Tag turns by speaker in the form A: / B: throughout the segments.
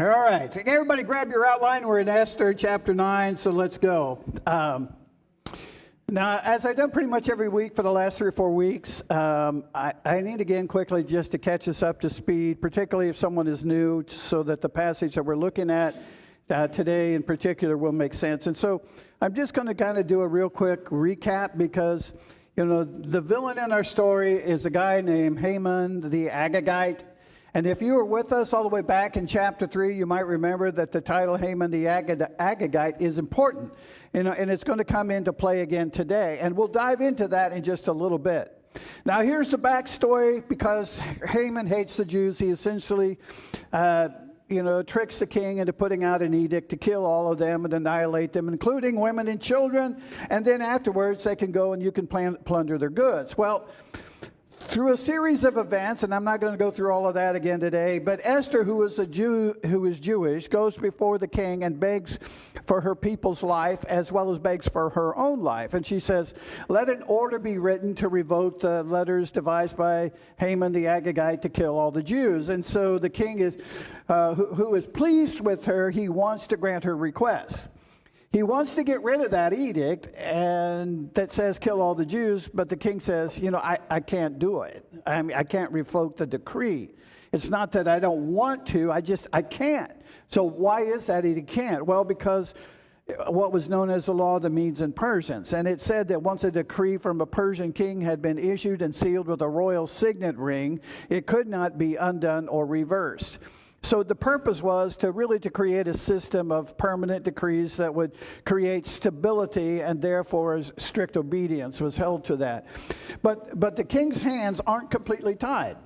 A: All right, everybody grab your outline. We're in Esther chapter 9, so let's go. Now, as I've done pretty much every week for the last 3 or 4 weeks, I need again quickly just to catch us up to speed, particularly if someone is new, so that the passage that we're looking at today in particular will make sense. And so I'm just going to kind of do a real quick recap because, you know, the villain in our story is a guy named Haman the Agagite. And if you were with us all the way back in chapter 3, you might remember that the title Haman the Agagite is important, you know, and it's going to come into play again today. And we'll dive into that in just a little bit. Now, here's the backstory. Because Haman hates the Jews, he essentially, tricks the king into putting out an edict to kill all of them and annihilate them, including women and children. And then afterwards, they can go and you can plunder their goods. Well, through a series of events, and I'm not going to go through all of that again today, but Esther, who is a Jew, who is Jewish, goes before the king and begs for her people's life as well as begs for her own life. And she says, let an order be written to revoke the letters devised by Haman the Agagite to kill all the Jews. And so the king is, who is pleased with her, he wants to grant her request. He wants to get rid of that edict and that says kill all the Jews, but the king says, you know, I can't do it. I can't revoke the decree. It's not that I don't want to, I can't. So why is that he can't? Well, because what was known as the law of the Medes and Persians. And it said that once a decree from a Persian king had been issued and sealed with a royal signet ring, it could not be undone or reversed. So the purpose was to create a system of permanent decrees that would create stability, and therefore strict obedience was held to that. But the king's hands aren't completely tied.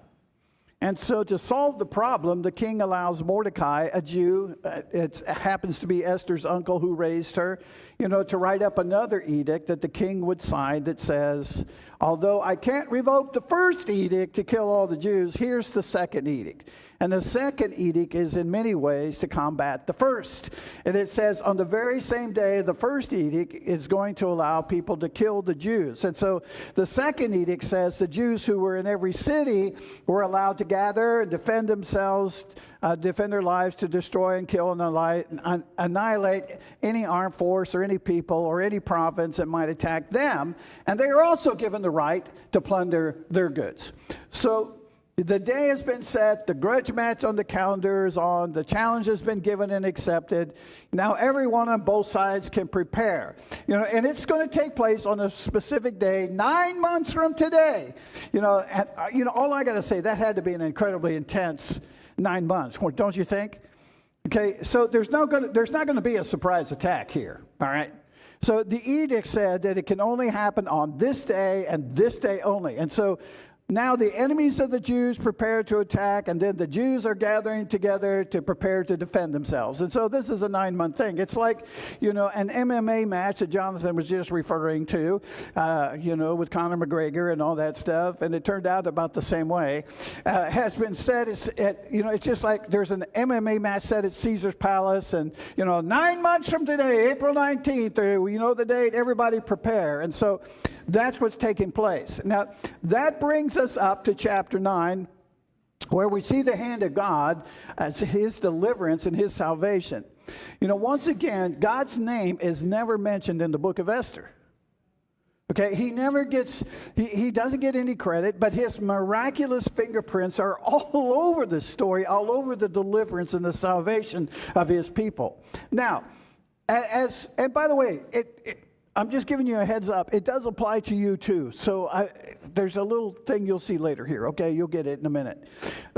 A: And so to solve the problem, the king allows Mordecai, a Jew, it happens to be Esther's uncle who raised her, you know, to write up another edict that the king would sign that says, although I can't revoke the first edict to kill all the Jews, here's the second edict. And the second edict is in many ways to combat the first. And it says on the very same day, the first edict is going to allow people to kill the Jews. And so the second edict says the Jews who were in every city were allowed to gather and defend themselves, defend their lives, to destroy and kill and annihilate any armed force or any people or any province that might attack them. And they are also given the right to plunder their goods. So the day has been set, the grudge match on the calendar is on, the challenge has been given and accepted. Now everyone on both sides can prepare. You know, and it's going to take place on a specific day, 9 months from today. You know, and, all I got to say, that had to be an incredibly intense 9 months, don't you think? Okay, so there's not going to be a surprise attack here, all right? So the edict said that it can only happen on this day and this day only. And so now the enemies of the Jews prepare to attack, and then the Jews are gathering together to prepare to defend themselves. And so this is a 9-month thing. It's like, an MMA match that Jonathan was just referring to, with Conor McGregor and all that stuff. And it turned out about the same way. Has been said, it's just like there's an MMA match set at Caesar's Palace, and, 9 months from today, April 19th, or, the date, everybody prepare. And so that's what's taking place. Now, that brings us up to chapter 9, where we see the hand of God as his deliverance and his salvation. Once again, God's name is never mentioned in the book of Esther. Okay, he doesn't get any credit, but his miraculous fingerprints are all over the story, all over the deliverance and the salvation of his people. Now, and by the way, I'm just giving you a heads up. It does apply to you too. So there's a little thing you'll see later here. Okay, you'll get it in a minute.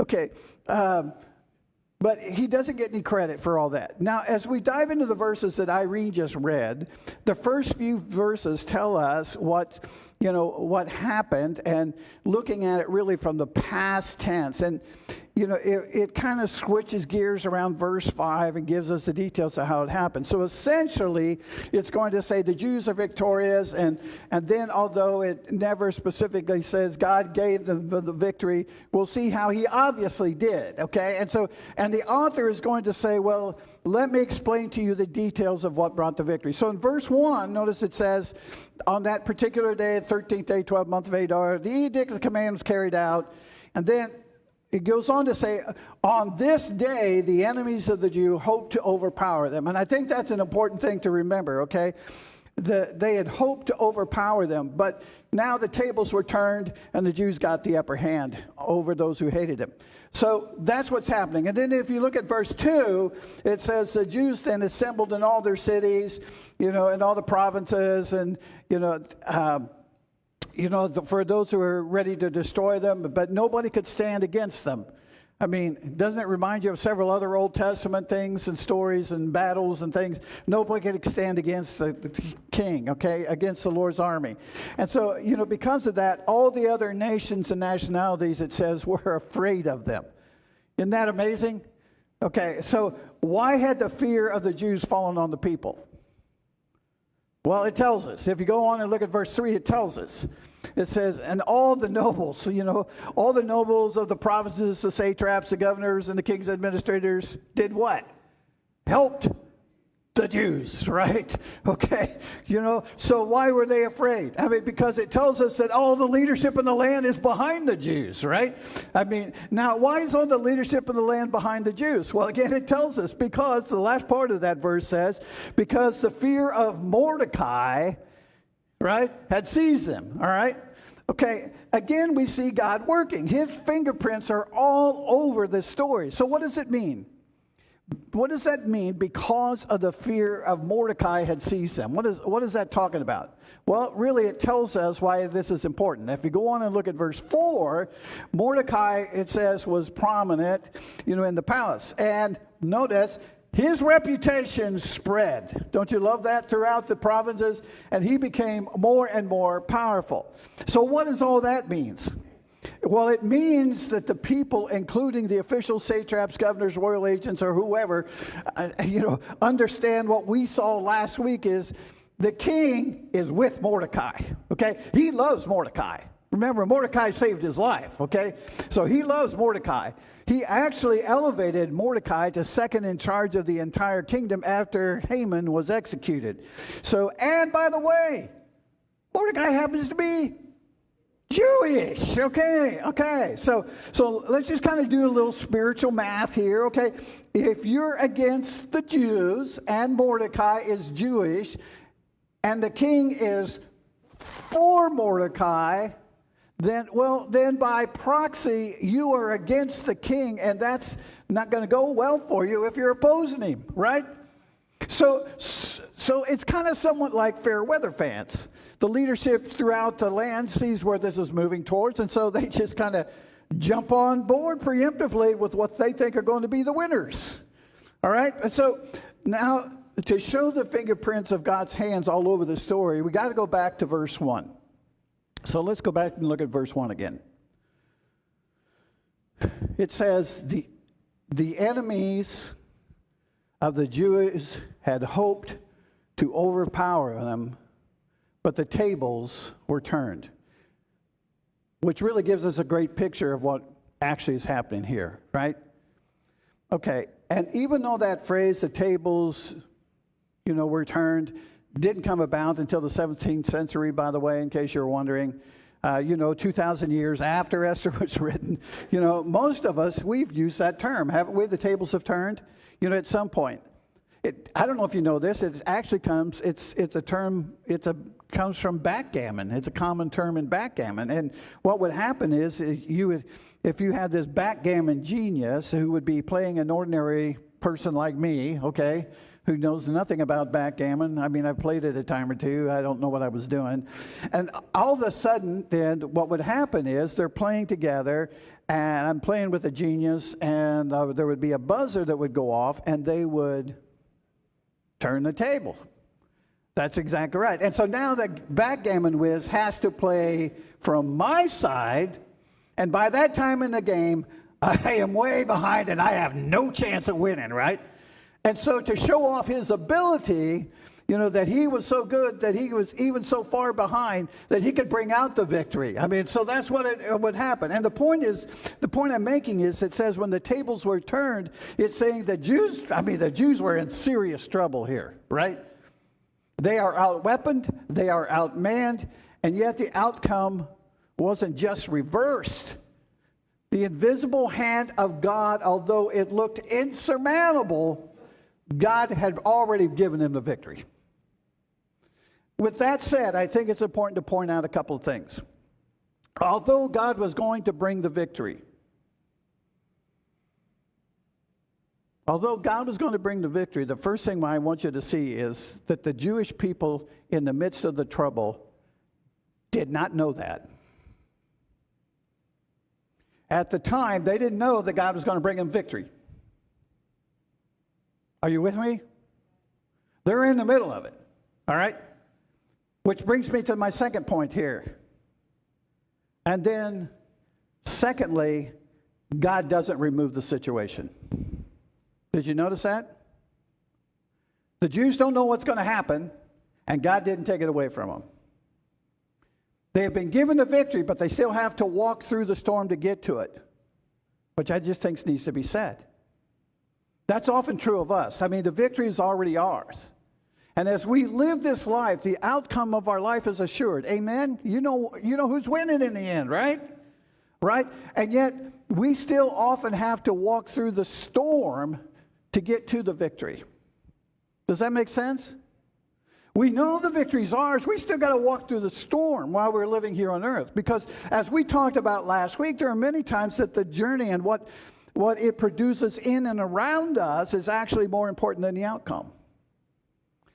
A: Okay, but he doesn't get any credit for all that. Now, as we dive into the verses that Irene just read, the first few verses tell us what what happened and looking at it really from the past tense. And, it kind of switches gears around verse 5 and gives us the details of how it happened. So essentially, it's going to say the Jews are victorious, and then although it never specifically says God gave them the victory, we'll see how he obviously did, okay? And the author is going to say, well, let me explain to you the details of what brought the victory. So in verse 1, notice it says, on that particular day, 13th day, 12th month of Adar, the edict of the command was carried out, and then it goes on to say, on this day, the enemies of the Jew hoped to overpower them. And I think that's an important thing to remember, okay? They had hoped to overpower them, but now the tables were turned and the Jews got the upper hand over those who hated them. So that's what's happening. And then if you look at verse 2, it says the Jews then assembled in all their cities, in all the provinces, and, for those who were ready to destroy them, but nobody could stand against them. I mean, doesn't it remind you of several other Old Testament things and stories and battles and things? Nobody could stand against the king, okay, against the Lord's army. And so, because of that, all the other nations and nationalities, it says, were afraid of them. Isn't that amazing? Okay, so why had the fear of the Jews fallen on the people? Well, it tells us. If you go on and look at verse 3, it tells us. It says, and all the nobles, all the nobles of the provinces, the satraps, the governors, and the king's administrators did what? Helped the Jews, right? Okay, so why were they afraid? I mean, because it tells us that all the leadership in the land is behind the Jews, right? I mean, now, why is all the leadership in the land behind the Jews? Well, again, it tells us because the last part of that verse says, because the fear of Mordecai, right, had seized them, all right? Okay, again, we see God working. His fingerprints are all over this story. So what does it mean? What does that mean because of the fear of Mordecai had seized them? What is that talking about? Well, really, it tells us why this is important. If you go on and look at verse 4, Mordecai, it says, was prominent, in the palace. And notice, his reputation spread. Don't you love that? Throughout the provinces, and he became more and more powerful. So what does all that mean? Well, it means that the people, including the official satraps, governors, royal agents, or whoever, understand what we saw last week is the king is with Mordecai, okay? He loves Mordecai. Remember, Mordecai saved his life, okay? So he loves Mordecai. He actually elevated Mordecai to second in charge of the entire kingdom after Haman was executed. So, and by the way, Mordecai happens to be Jewish, okay. So let's just kind of do a little spiritual math here, okay? If you're against the Jews and Mordecai is Jewish and the king is for Mordecai, then by proxy you are against the king, and that's not going to go well for you if you're opposing him, right? So it's kind of somewhat like fair weather fans. The leadership throughout the land sees where this is moving towards, and so they just kind of jump on board preemptively with what they think are going to be the winners. All right? And so now, to show the fingerprints of God's hands all over the story, we got to go back to verse 1. So let's go back and look at verse 1 again. It says, the enemies of the Jews had hoped to overpower them, but the tables were turned, which really gives us a great picture of what actually is happening here, right? Okay, and even though that phrase, the tables, were turned, didn't come about until the 17th century, by the way, in case you're wondering, 2,000 years after Esther was written, most of us, we've used that term, haven't we? The tables have turned, at some point. I don't know if you know this. It actually comes. It's a term. Comes from backgammon. It's a common term in backgammon. And what would happen is if you had this backgammon genius who would be playing an ordinary person like me, okay, who knows nothing about backgammon. I mean, I've played it a time or two. I don't know what I was doing. And all of a sudden, then what would happen is they're playing together, and I'm playing with a genius, and there would be a buzzer that would go off, and they would turn the table. That's exactly right. And so now the backgammon whiz has to play from my side, and by that time in the game, I am way behind and I have no chance of winning, right? And so to show off his ability, that he was so good that he was even so far behind that he could bring out the victory. I mean, so that's what would happen. And the point I'm making is, it says when the tables were turned, it's saying the Jews were in serious trouble here, right? They are outweaponed, they are outmanned, and yet the outcome wasn't just reversed. The invisible hand of God, although it looked insurmountable, God had already given him the victory. With that said, I think it's important to point out a couple of things. Although God was going to bring the victory, the first thing I want you to see is that the Jewish people in the midst of the trouble did not know that. At the time, they didn't know that God was going to bring them victory. Are you with me? They're in the middle of it, all right? Which brings me to my second point here. And then, secondly, God doesn't remove the situation. Did you notice that? The Jews don't know what's going to happen, and God didn't take it away from them. They have been given the victory, but they still have to walk through the storm to get to it, which I just think needs to be said. That's often true of us. I mean, the victory is already ours. And as we live this life, the outcome of our life is assured. Amen? You know who's winning in the end, right? Right? And yet, we still often have to walk through the storm to get to the victory. Does that make sense? We know the victory's ours. We still got to walk through the storm while we're living here on earth. Because as we talked about last week, there are many times that the journey and what it produces in and around us is actually more important than the outcome.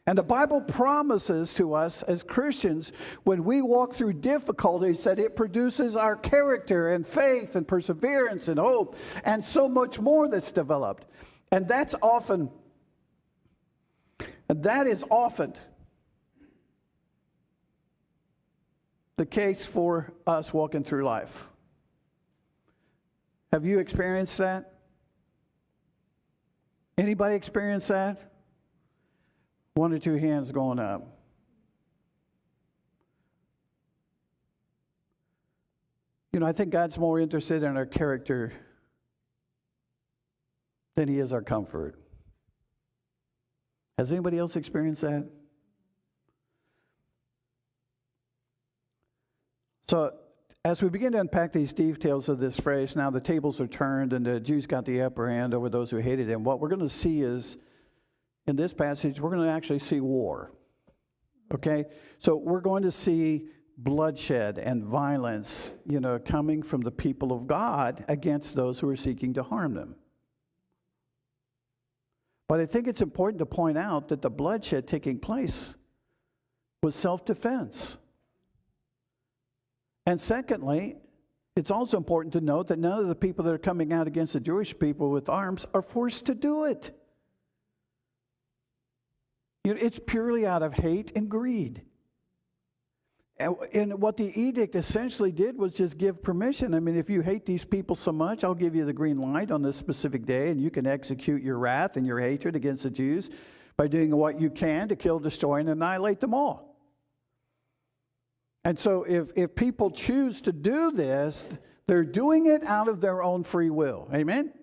A: And the Bible promises to us as Christians, when we walk through difficulties, that it produces our character and faith and perseverance and hope and so much more that's developed. And that is often the case for us walking through life. Have you experienced that? Anybody experienced that? One or two hands going up. I think God's more interested in our character than he is our comfort. Has anybody else experienced that? So, as we begin to unpack these details of this phrase, now the tables are turned and the Jews got the upper hand over those who hated him, what we're going to see is, in this passage, we're going to actually see war. Okay? So we're going to see bloodshed and violence, coming from the people of God against those who are seeking to harm them. But I think it's important to point out that the bloodshed taking place was self-defense. And secondly, it's also important to note that none of the people that are coming out against the Jewish people with arms are forced to do it. It's purely out of hate and greed. And what the edict essentially did was just give permission. I mean, if you hate these people so much, I'll give you the green light on this specific day, and you can execute your wrath and your hatred against the Jews by doing what you can to kill, destroy, and annihilate them all. And so if people choose to do this, they're doing it out of their own free will. Amen?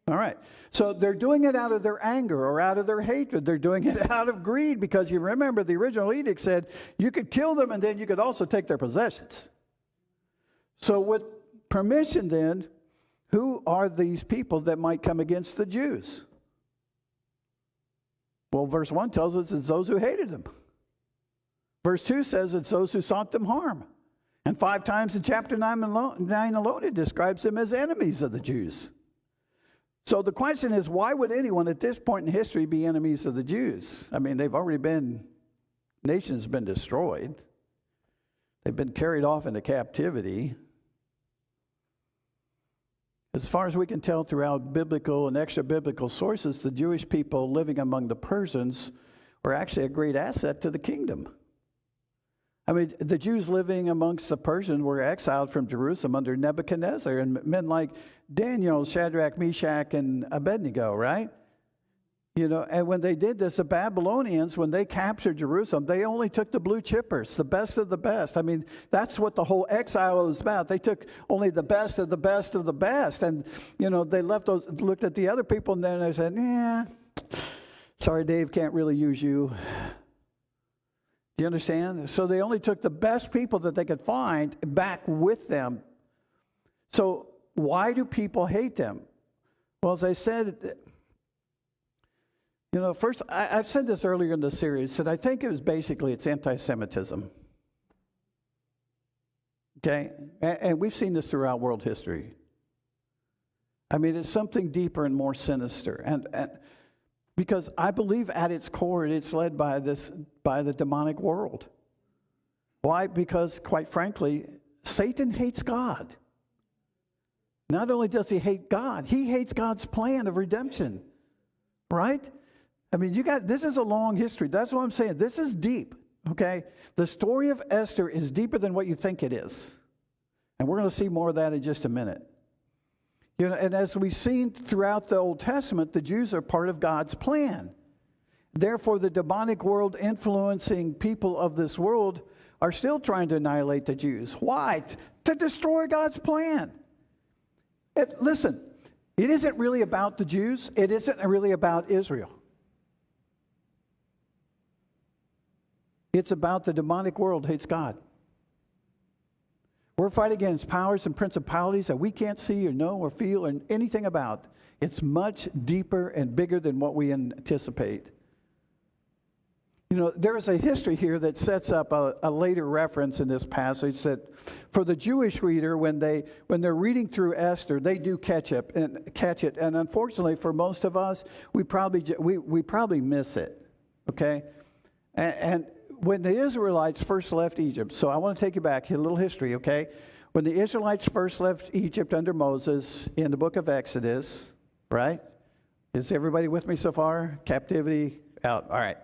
A: All right. So they're doing it out of their anger or out of their hatred. They're doing it out of greed, because you remember the original edict said you could kill them and then you could also take their possessions. So with permission then, who are these people that might come against the Jews? Well, verse 1 tells us it's those who hated them. Verse 2 says it's those who sought them harm. And 5 times in chapter 9 alone, it describes them as enemies of the Jews. So the question is, why would anyone at this point in history be enemies of the Jews? I mean, nation's been destroyed. They've been carried off into captivity. As far as we can tell throughout biblical and extra-biblical sources, the Jewish people living among the Persians were actually a great asset to the kingdom. I mean, the Jews living amongst the Persians were exiled from Jerusalem under Nebuchadnezzar, and men like Daniel, Shadrach, Meshach, and Abednego, right? And when they did this, the Babylonians, when they captured Jerusalem, they only took the blue chippers, the best of the best. I mean, that's what the whole exile was about. They took only the best of the best of the best. And, they looked at the other people, and then they said, yeah, sorry, Dave, can't really use you. Do you understand? So they only took the best people that they could find back with them. So why do people hate them? Well, as I said, first, I've said this earlier in the series, that I think it's anti-Semitism. Okay? And we've seen this throughout world history. I mean, it's something deeper and more sinister. And because I believe at its core, it's led by the demonic world. Why? Because, quite frankly, Satan hates God. Not only does he hate God, he hates God's plan of redemption. Right? I mean, this is a long history. That's what I'm saying. This is deep, okay? The story of Esther is deeper than what you think it is. And we're going to see more of that in just a minute. And as we've seen throughout the Old Testament, the Jews are part of God's plan. Therefore, the demonic world influencing people of this world are still trying to annihilate the Jews. Why? To destroy God's plan. Listen, it isn't really about the Jews. It isn't really about Israel. It's about the demonic world hates God. We're fighting against powers and principalities that we can't see or know or feel or anything about. It's much deeper and bigger than what we anticipate. There is a history here that sets up a later reference in this passage that for the Jewish reader, when they're reading through Esther, they do catch it. And unfortunately, for most of us, we probably miss it. Okay? And when the Israelites first left Egypt, so I want to take you back, a little history, okay? When the Israelites first left Egypt under Moses in the book of Exodus, right? Is everybody with me so far? Captivity out. All right.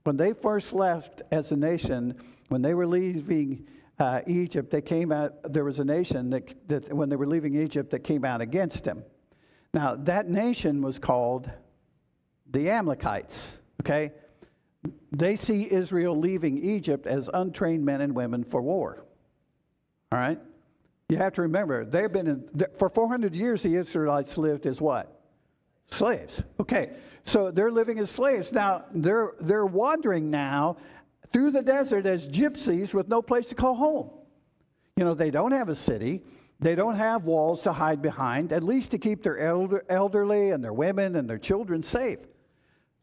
A: When they first left as a nation, when they were leaving Egypt, they came out, there was a nation that when they were leaving Egypt that came out against them. Now, that nation was called the Amalekites, okay? They see Israel leaving Egypt as untrained men and women for war. All right? You have to remember, they've been for 400 years, the Israelites lived as what? Slaves. Okay, so they're living as slaves. Now, they're wandering now through the desert as gypsies with no place to call home. They don't have a city. They don't have walls to hide behind, at least to keep their elderly and their women and their children safe.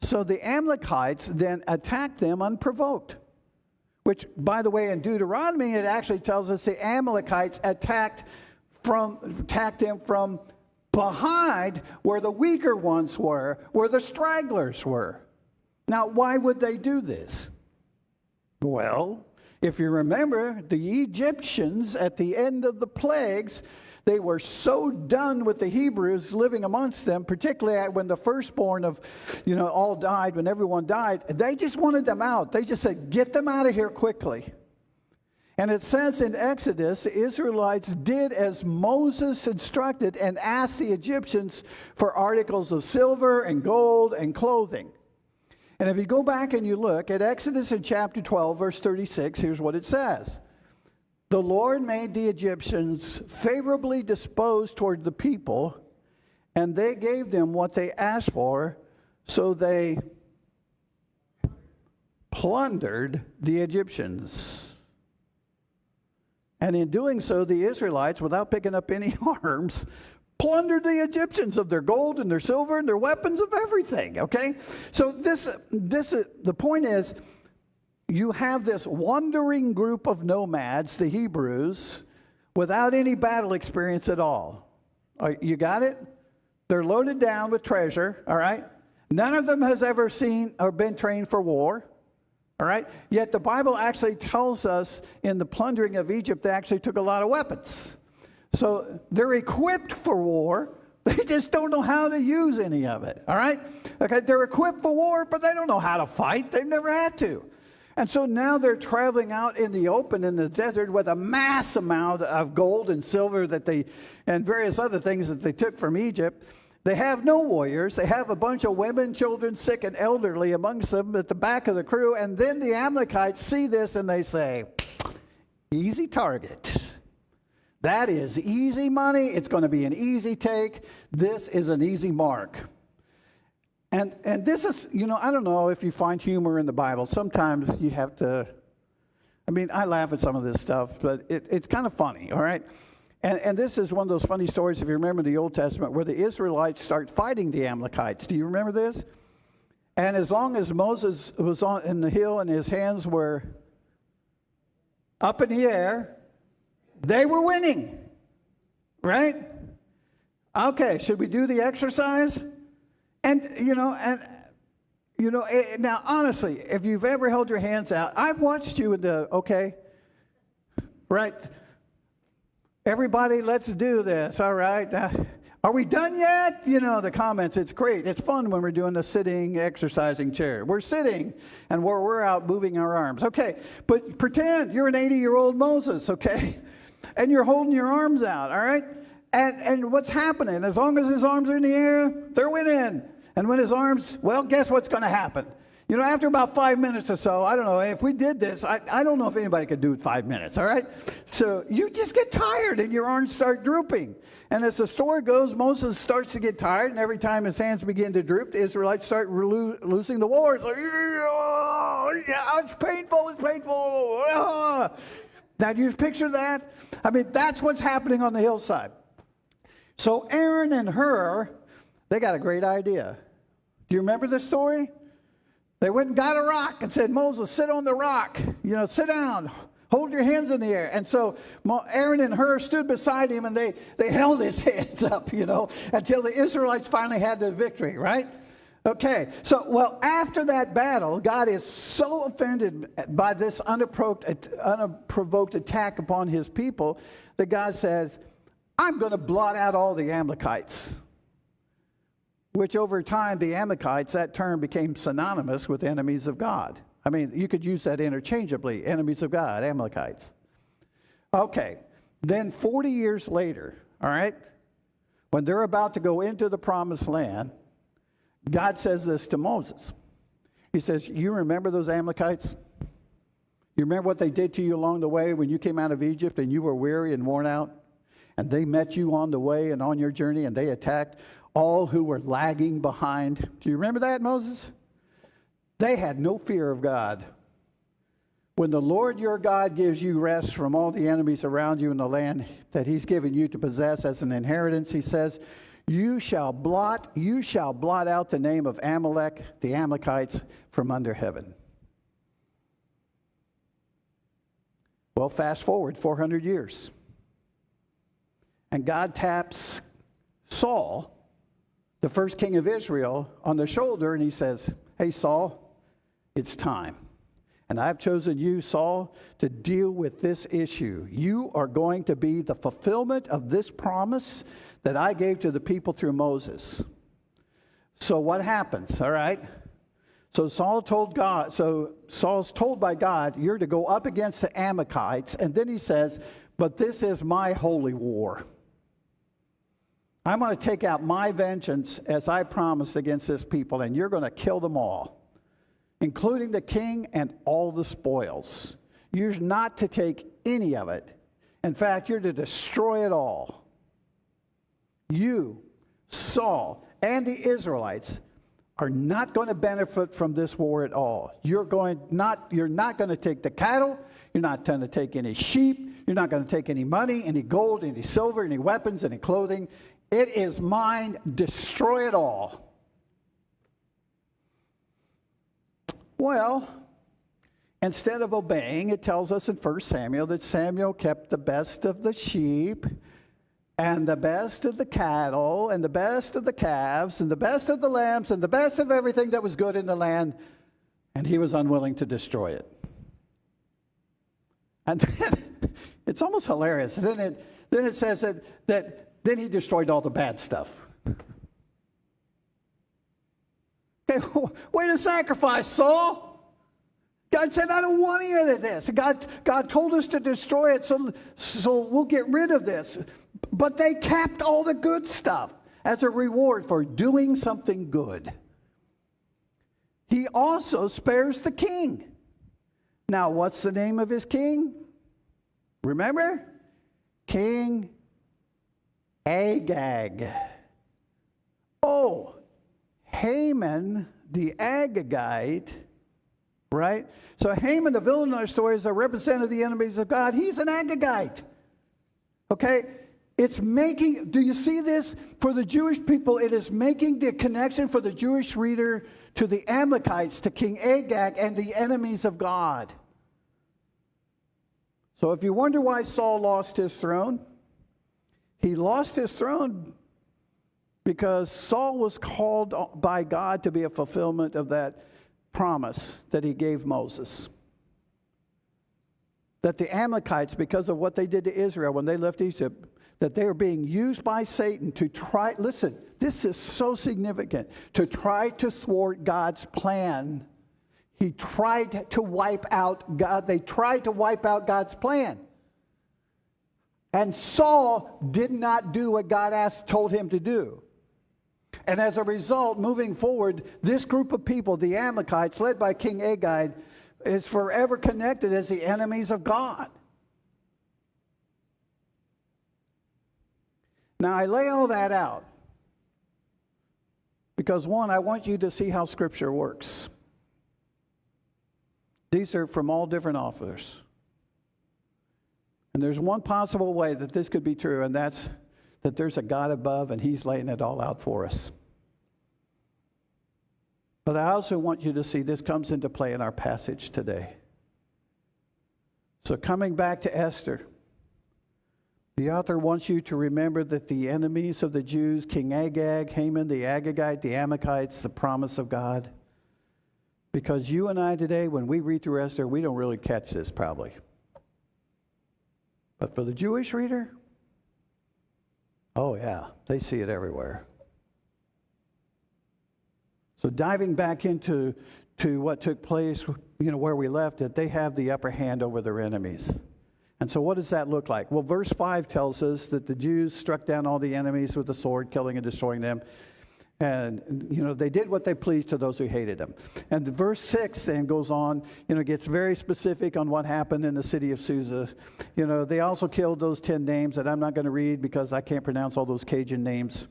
A: So the Amalekites then attacked them unprovoked, which, by the way, in Deuteronomy, it actually tells us the Amalekites attacked them from behind where the weaker ones were, where the stragglers were. Now, why would they do this? Well, if you remember, the Egyptians at the end of the plagues, they were so done with the Hebrews living amongst them, particularly when the firstborn of, all died, when everyone died. They just wanted them out. They just said, get them out of here quickly. And it says in Exodus, the Israelites did as Moses instructed and asked the Egyptians for articles of silver and gold and clothing. And if you go back and you look at Exodus in chapter 12, verse 36, here's what it says. The Lord made the Egyptians favorably disposed toward the people, and they gave them what they asked for, so they plundered the Egyptians. And in doing so, the Israelites, without picking up any arms, plundered the Egyptians of their gold and their silver and their weapons, of everything, okay? So the point is, you have this wandering group of nomads, the Hebrews, without any battle experience at all. You got it? They're loaded down with treasure, all right? None of them has ever seen or been trained for war, all right? Yet the Bible actually tells us in the plundering of Egypt, they actually took a lot of weapons. So they're equipped for war. They just don't know how to use any of it, all right? Okay, they're equipped for war, but they don't know how to fight. They've never had to. And so now they're traveling out in the open in the desert with a mass amount of gold and silver and various other things that they took from Egypt. They have no warriors. They have a bunch of women, children, sick, and elderly amongst them at the back of the crew. And then the Amalekites see this and they say, easy target. That is easy money. It's going to be an easy take. This is an easy mark. And this is, I don't know if you find humor in the Bible. Sometimes you have to, I laugh at some of this stuff, but it's kind of funny, all right? And this is one of those funny stories, if you remember the Old Testament, where the Israelites start fighting the Amalekites. Do you remember this? And as long as Moses was in the hill and his hands were up in the air, they were winning, right? Okay, should we do the exercise? And, now, honestly, if you've ever held your hands out, I've watched you right? Everybody, let's do this, all right? Are we done yet? The comments, it's great. It's fun when we're doing the sitting, exercising chair. We're sitting, and we're out moving our arms. Okay, but pretend you're an 80-year-old Moses, okay? And you're holding your arms out, all right? And what's happening? As long as his arms are in the air, they're winning. And when his arms, well, guess what's going to happen? After about 5 minutes or so, I don't know, if we did this, I don't know if anybody could do it 5 minutes, all right? So you just get tired and your arms start drooping. And as the story goes, Moses starts to get tired, and every time his hands begin to droop, the Israelites start losing the war. It's like, yeah, it's painful, it's painful. Now, do you picture that? That's what's happening on the hillside. So Aaron and Hur, they got a great idea. Do you remember this story? They went and got a rock and said, Moses, sit on the rock. Sit down. Hold your hands in the air. And so Aaron and Hur stood beside him, and they held his hands up, until the Israelites finally had the victory, right? Okay, so, after that battle, God is so offended by this unprovoked attack upon his people that God says, I'm going to blot out all the Amalekites. Which over time, the Amalekites, that term became synonymous with enemies of God. You could use that interchangeably, enemies of God, Amalekites. Okay, then 40 years later, all right, when they're about to go into the promised land, God says this to Moses. He says, you remember those Amalekites? You remember what they did to you along the way when you came out of Egypt and you were weary and worn out? And they met you on the way and on your journey, and they attacked all who were lagging behind. Do you remember that, Moses? They had no fear of God. When the Lord your God gives you rest from all the enemies around you in the land that he's given you to possess as an inheritance, he says, you shall blot out the name of Amalek, the Amalekites, from under heaven. Well, fast forward 400 years. And God taps Saul, the first king of Israel, on the shoulder, and he says, hey, Saul, it's time. And I've chosen you, Saul, to deal with this issue. You are going to be the fulfillment of this promise that I gave to the people through Moses. So what happens, all right? So Saul's told by God, you're to go up against the Amalekites, and then he says, but this is my holy war. I'm going to take out my vengeance as I promised against this people, and you're going to kill them all, including the king and all the spoils. You're not to take any of it. In fact, you're to destroy it all. You, Saul, and the Israelites are not going to benefit from this war at all. You're not going to take the cattle. You're not going to take any sheep. You're not going to take any money, any gold, any silver, any weapons, any clothing. It is mine. Destroy it all. Well, instead of obeying, it tells us in 1 Samuel that Samuel kept the best of the sheep and the best of the cattle and the best of the calves and the best of the lambs and the best of everything that was good in the land, and he was unwilling to destroy it. And then, it's almost hilarious. Then it says that then he destroyed all the bad stuff. Okay, way to sacrifice, Saul. God said, I don't want any of this. God told us to destroy it, so we'll get rid of this. But they kept all the good stuff as a reward for doing something good. He also spares the king. Now, what's the name of his king? Remember? King Agag. Oh, Haman the Agagite, right? So Haman, the villain in our story, is a representative of the enemies of God. He's an Agagite. Okay? It's making, do you see this? For the Jewish people, it is making the connection for the Jewish reader to the Amalekites, to King Agag, and the enemies of God. So if you wonder why Saul lost his throne, he lost his throne because Saul was called by God to be a fulfillment of that promise that he gave Moses. That the Amalekites, because of what they did to Israel when they left Egypt, that they were being used by Satan to try, listen, this is so significant, to try to thwart God's plan. He tried to wipe out God. They tried to wipe out God's plan. And Saul did not do what God told him to do. And as a result, moving forward, this group of people, the Amalekites, led by King Agag, is forever connected as the enemies of God. Now, I lay all that out because, one, I want you to see how Scripture works. These are from all different authors. And there's one possible way that this could be true, and that's that there's a God above and he's laying it all out for us. But I also want you to see this comes into play in our passage today. So coming back to Esther, the author wants you to remember that the enemies of the Jews, King Agag, Haman, the Agagite, the Amalekites, the promise of God. Because you and I today, when we read through Esther, we don't really catch this probably. But for the Jewish reader, oh yeah, they see it everywhere. So diving back into what took place, where we left it, they have the upper hand over their enemies. And so what does that look like? Well, verse 5 tells us that the Jews struck down all the enemies with the sword, killing and destroying them. And, they did what they pleased to those who hated them. And verse 6 then goes on, gets very specific on what happened in the city of Susa. They also killed those 10 names that I'm not going to read because I can't pronounce all those Cajun names.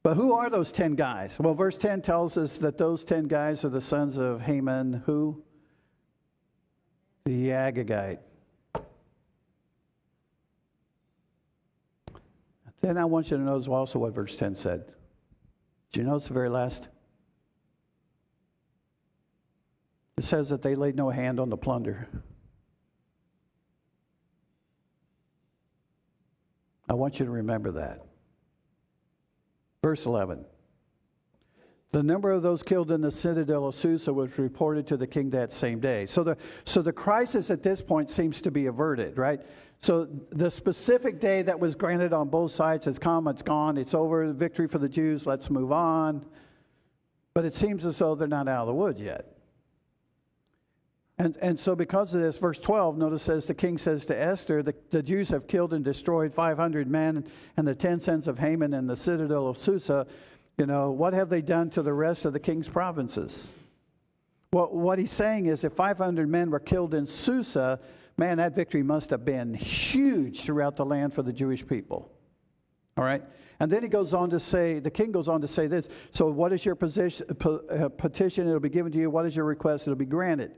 A: But who are those 10 guys? Well, verse 10 tells us that those 10 guys are the sons of Haman, who? The Agagite. Then I want you to notice also what verse 10 said. Did you notice the very last? It says that they laid no hand on the plunder. I want you to remember that. Verse 11. The number of those killed in the citadel of Susa was reported to the king that same day. So the crisis at this point seems to be averted, right? So the specific day that was granted on both sides has come, it's gone, it's over, victory for the Jews, let's move on. But it seems as though they're not out of the woods yet. And so because of this, verse 12, notice says, the king says to Esther, the Jews have killed and destroyed 500 men and the 10 sons of Haman in the citadel of Susa. What have they done to the rest of the king's provinces? Well, what he's saying is if 500 men were killed in Susa, man, that victory must have been huge throughout the land for the Jewish people. All right? And then he goes on to say, the king goes on to say this, so what is your petition? It'll be given to you. What is your request? It'll be granted.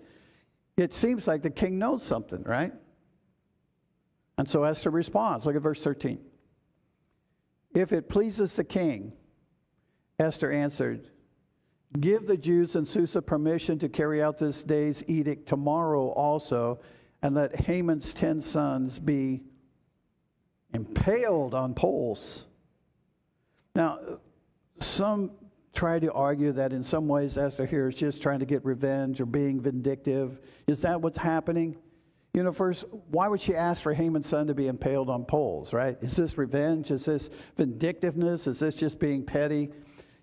A: It seems like the king knows something, right? And so Esther responds. Look at verse 13. If it pleases the king, Esther answered, give the Jews in Susa permission to carry out this day's edict tomorrow also, and let Haman's 10 sons be impaled on poles. Now, some try to argue that in some ways Esther here is just trying to get revenge or being vindictive. Is that what's happening? First, why would she ask for Haman's son to be impaled on poles, right? Is this revenge? Is this vindictiveness? Is this just being petty?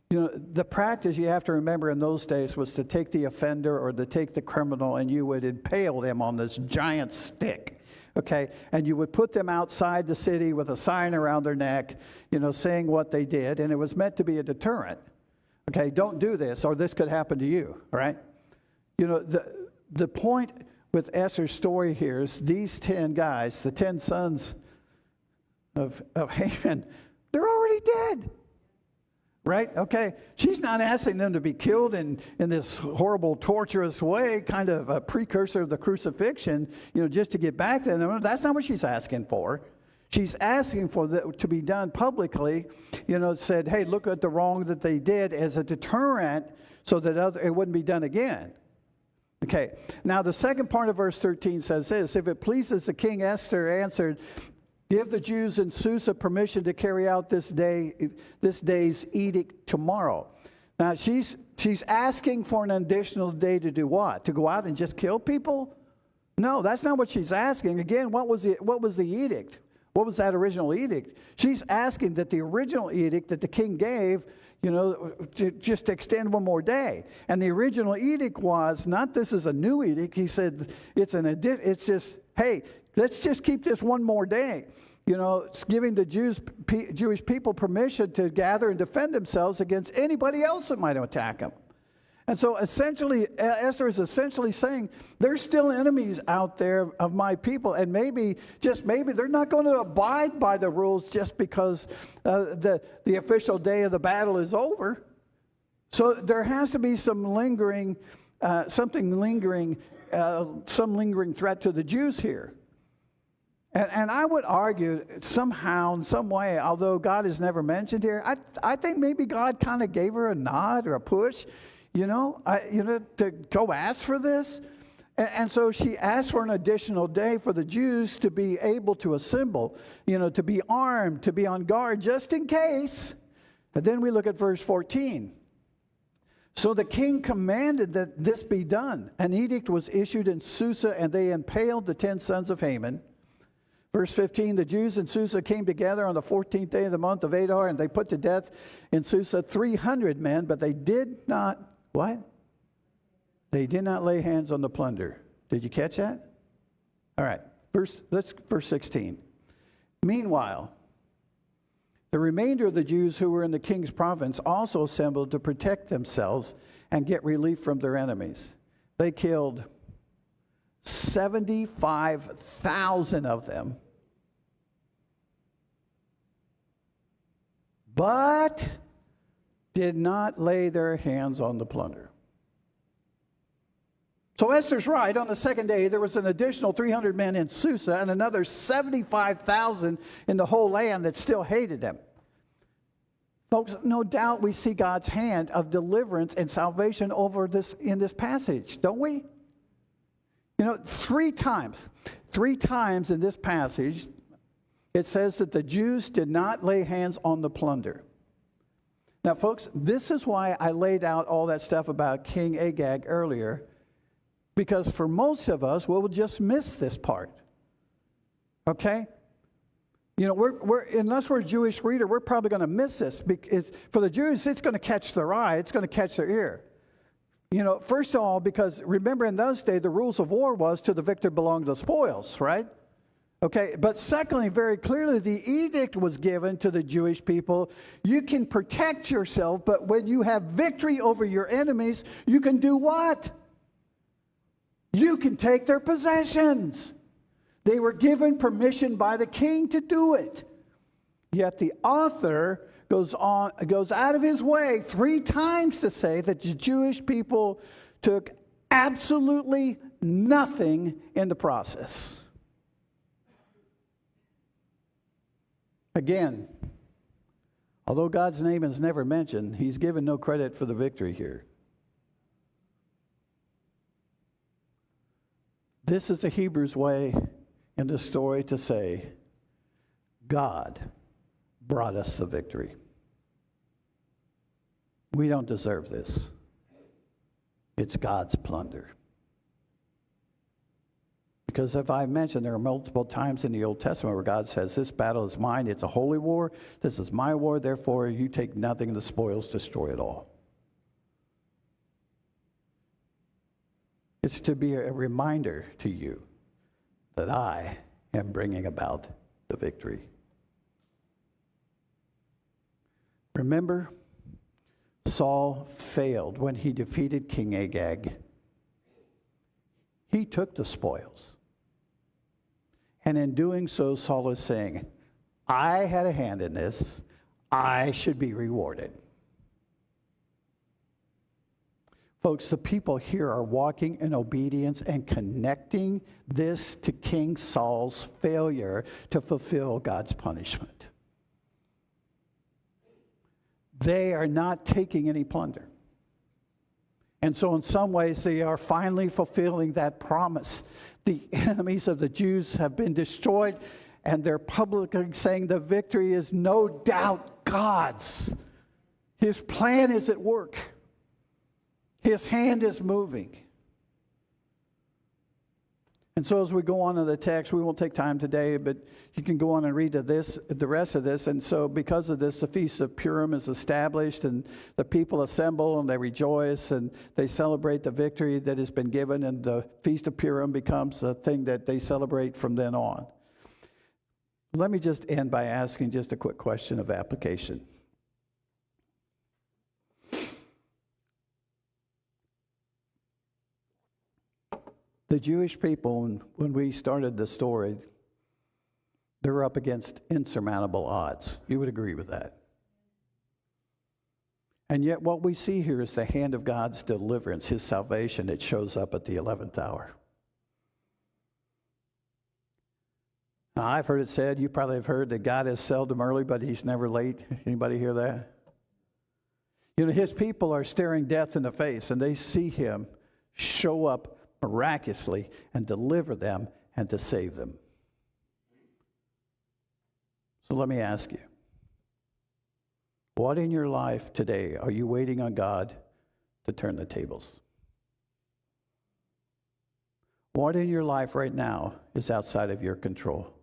A: The practice you have to remember in those days was to take the offender or to take the criminal and you would impale them on this giant stick, okay? And you would put them outside the city with a sign around their neck, saying what they did. And it was meant to be a deterrent. Okay, don't do this or this could happen to you, right? The point with Esther's story here is these 10 guys, the 10 sons of Haman, they're already dead. Right? Okay. She's not asking them to be killed in this horrible, torturous way, kind of a precursor of the crucifixion, just to get back to them. That's not what she's asking for. She's asking for that to be done publicly, said, hey, look at the wrong that they did as a deterrent so that it wouldn't be done again. Okay. Now, the second part of verse 13 says this, if it pleases the king, Esther answered, give the Jews in Susa permission to carry out this day's edict tomorrow. Now, she's asking for an additional day to do what? To go out and just kill people? No, that's not what she's asking. Again, what was the edict? What was that original edict? She's asking that the original edict that the king gave, to just extend one more day. And the original edict was not this is a new edict. He said it's just, hey, let's just keep this one more day. It's giving the Jewish people permission to gather and defend themselves against anybody else that might attack them. And so essentially, Esther is essentially saying, there's still enemies out there of my people, and maybe they're not going to abide by the rules just because the official day of the battle is over. So there has to be some lingering threat to the Jews here. And I would argue somehow, in some way, although God is never mentioned here, I think maybe God kind of gave her a nod or a push, to go ask for this. And so she asked for an additional day for the Jews to be able to assemble, to be armed, to be on guard, just in case. And then we look at verse 14. So the king commanded that this be done. An edict was issued in Susa, and they impaled the 10 sons of Haman. Verse 15, the Jews in Susa came together on the 14th day of the month of Adar, and they put to death in Susa 300 men, but they did not, what? They did not lay hands on the plunder. Did you catch that? All right, verse 16. Meanwhile, the remainder of the Jews who were in the king's province also assembled to protect themselves and get relief from their enemies. They killed 75,000 of them, but did not lay their hands on the plunder. So Esther's right. On the second day, there was an additional 300 men in Susa and another 75,000 in the whole land that still hated them. Folks, no doubt we see God's hand of deliverance and salvation over this in this passage, don't we? Three times in this passage, it says that the Jews did not lay hands on the plunder. Now, folks, this is why I laid out all that stuff about King Agag earlier, because for most of us, we'll just miss this part. Okay? Unless we're a Jewish reader, we're probably going to miss this. Because for the Jews, it's going to catch their eye. It's going to catch their ear. First of all, because remember in those days, the rules of war was to the victor belong the spoils, right? Okay, but secondly, very clearly, the edict was given to the Jewish people. You can protect yourself, but when you have victory over your enemies, you can do what? You can take their possessions. They were given permission by the king to do it. Yet the author goes out of his way 3 times to say that the Jewish people took absolutely nothing in the process. Again, although God's name is never mentioned, he's given no credit for the victory here. This is the Hebrews' way in the story to say, God brought us the victory. We don't deserve this. It's God's plunder. Because if I mentioned, there are multiple times in the Old Testament where God says, this battle is mine, it's a holy war, this is my war, therefore you take nothing, the spoils destroy it all. It's to be a reminder to you that I am bringing about the victory. Remember, Saul failed when he defeated King Agag. He took the spoils. And in doing so, Saul is saying, I had a hand in this. I should be rewarded. Folks, the people here are walking in obedience and connecting this to King Saul's failure to fulfill God's punishment. They are not taking any plunder. And so in some ways, they are finally fulfilling that promise. The enemies of the Jews have been destroyed, and they're publicly saying the victory is no doubt God's. His plan is at work. His hand is moving. And so as we go on in the text, we won't take time today, but you can go on and read the rest of this. And so because of this, the Feast of Purim is established, and the people assemble, and they rejoice, and they celebrate the victory that has been given, and the Feast of Purim becomes a thing that they celebrate from then on. Let me just end by asking just a quick question of application. The Jewish people, when we started the story, they were up against insurmountable odds. You would agree with that. And yet what we see here is the hand of God's deliverance, his salvation, that shows up at the 11th hour. Now, I've heard it said, you probably have heard, that God is seldom early, but he's never late. Anybody hear that? You know, his people are staring death in the face, and they see him show up miraculously and deliver them and to save them. So let me ask you, what in your life today are you waiting on God to turn the tables? What in your life right now is outside of your control?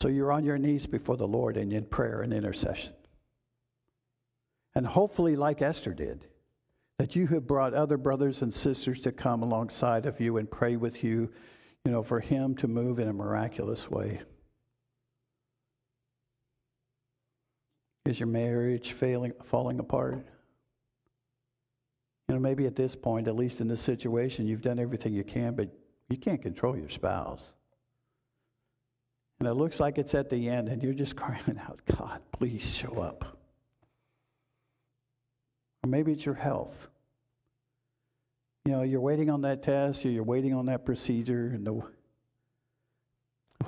A: So you're on your knees before the Lord and in prayer and intercession. And hopefully, like Esther did, that you have brought other brothers and sisters to come alongside of you and pray with you, for him to move in a miraculous way. Is your marriage falling apart? Maybe at this point, at least in this situation, you've done everything you can, but you can't control your spouse. And it looks like it's at the end, and you're just crying out, God, please show up. Or maybe it's your health. You're waiting on that test, or you're waiting on that procedure. And one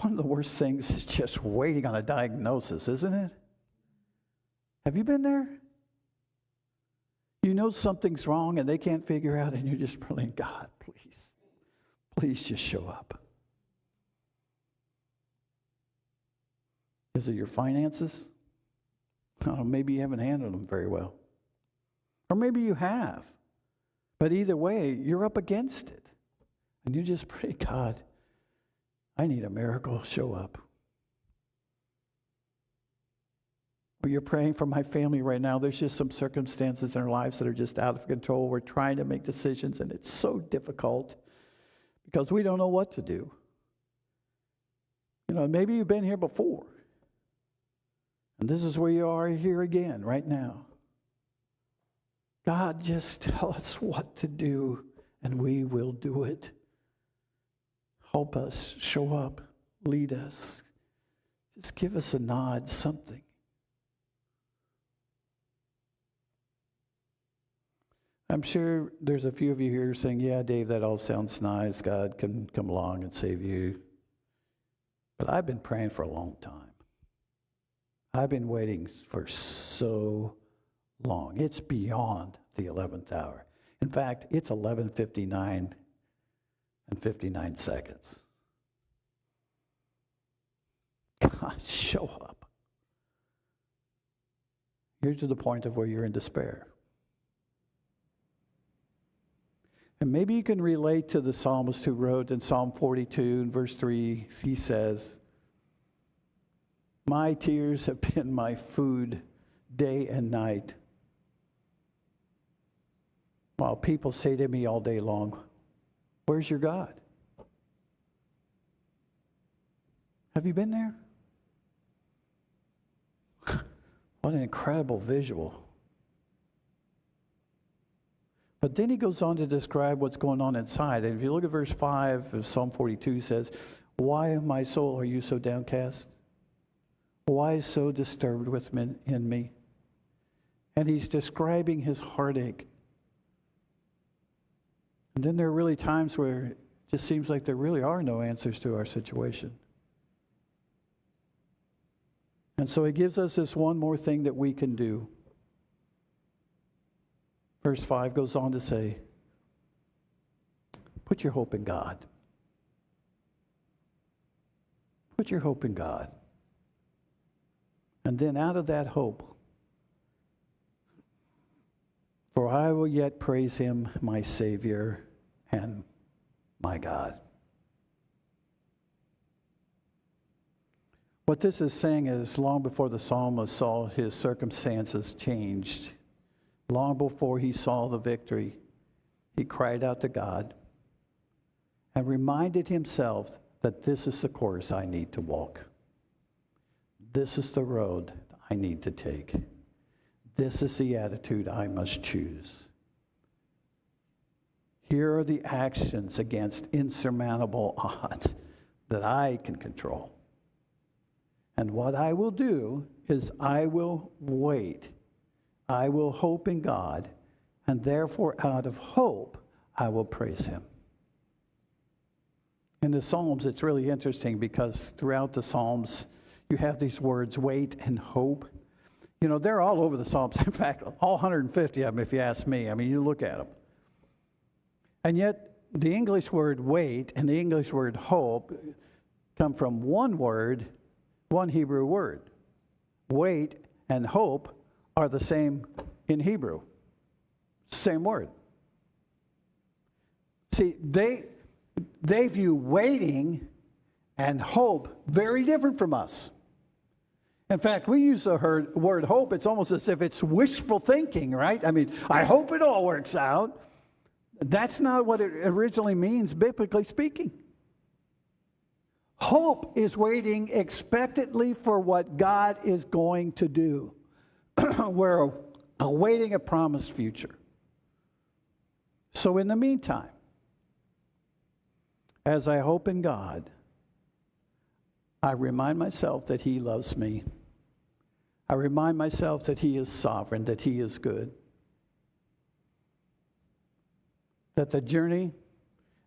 A: of the worst things is just waiting on a diagnosis, isn't it? Have you been there? You know something's wrong, and they can't figure out, and you're just praying, God, please just show up. Is it your finances? Oh, maybe you haven't handled them very well. Or maybe you have. But either way, you're up against it. And you just pray, God, I need a miracle. Show up. Or you're praying for my family right now. There's just some circumstances in our lives that are just out of control. We're trying to make decisions, and it's so difficult because we don't know what to do. Maybe you've been here before. And this is where you are here again right now. God, just tell us what to do, and we will do it. Help us, show up, lead us. Just give us a nod, something. I'm sure there's a few of you here saying, yeah, Dave, that all sounds nice. God can come along and save you. But I've been praying for a long time. I've been waiting for so long. It's beyond the 11th hour. In fact, it's 11:59 and 59 seconds. God, show up. You're to the point of where you're in despair. And maybe you can relate to the psalmist who wrote in Psalm 42 and verse 3, he says, my tears have been my food day and night, while people say to me all day long, where's your God? Have you been there? What an incredible visual. But then he goes on to describe what's going on inside. And if you look at verse 5 of Psalm 42, he says, why, my soul, are you so downcast? Why so disturbed in me? And he's describing his heartache. And then there are really times where it just seems like there really are no answers to our situation. And so he gives us this one more thing that we can do. Verse 5 goes on to say, put your hope in God. Put your hope in God. And then out of that hope, for I will yet praise him, my Savior and my God. What this is saying is, long before the psalmist saw his circumstances changed, long before he saw the victory, he cried out to God and reminded himself that this is the course I need to walk. This is the road I need to take. This is the attitude I must choose. Here are the actions against insurmountable odds that I can control. And what I will do is I will wait. I will hope in God, and therefore out of hope I will praise him. In the Psalms, it's really interesting because throughout the Psalms, you have these words, wait and hope. You know, they're all over the Psalms. In fact, all 150 of them, if you ask me. I mean, you look at them. And yet, the English word wait and the English word hope come from one word, one Hebrew word. Wait and hope are the same in Hebrew. Same word. See, they view waiting and hope very different from us. In fact, we use the word hope. It's almost as if it's wishful thinking, right? I mean, I hope it all works out. That's not what it originally means, biblically speaking. Hope is waiting expectantly for what God is going to do. We're awaiting a promised future. So in the meantime, as I hope in God, I remind myself that he loves me. I remind myself that he is sovereign, that he is good. That the journey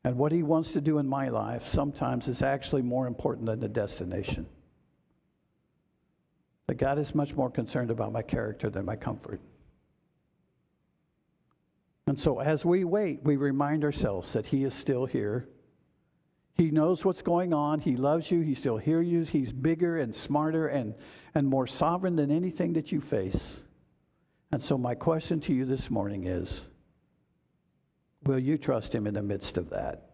A: and what he wants to do in my life sometimes is actually more important than the destination. That God is much more concerned about my character than my comfort. And so as we wait, we remind ourselves that he is still here. He knows what's going on. He loves you. He still hears you. He's bigger and smarter and more sovereign than anything that you face. And so my question to you this morning is, will you trust him in the midst of that?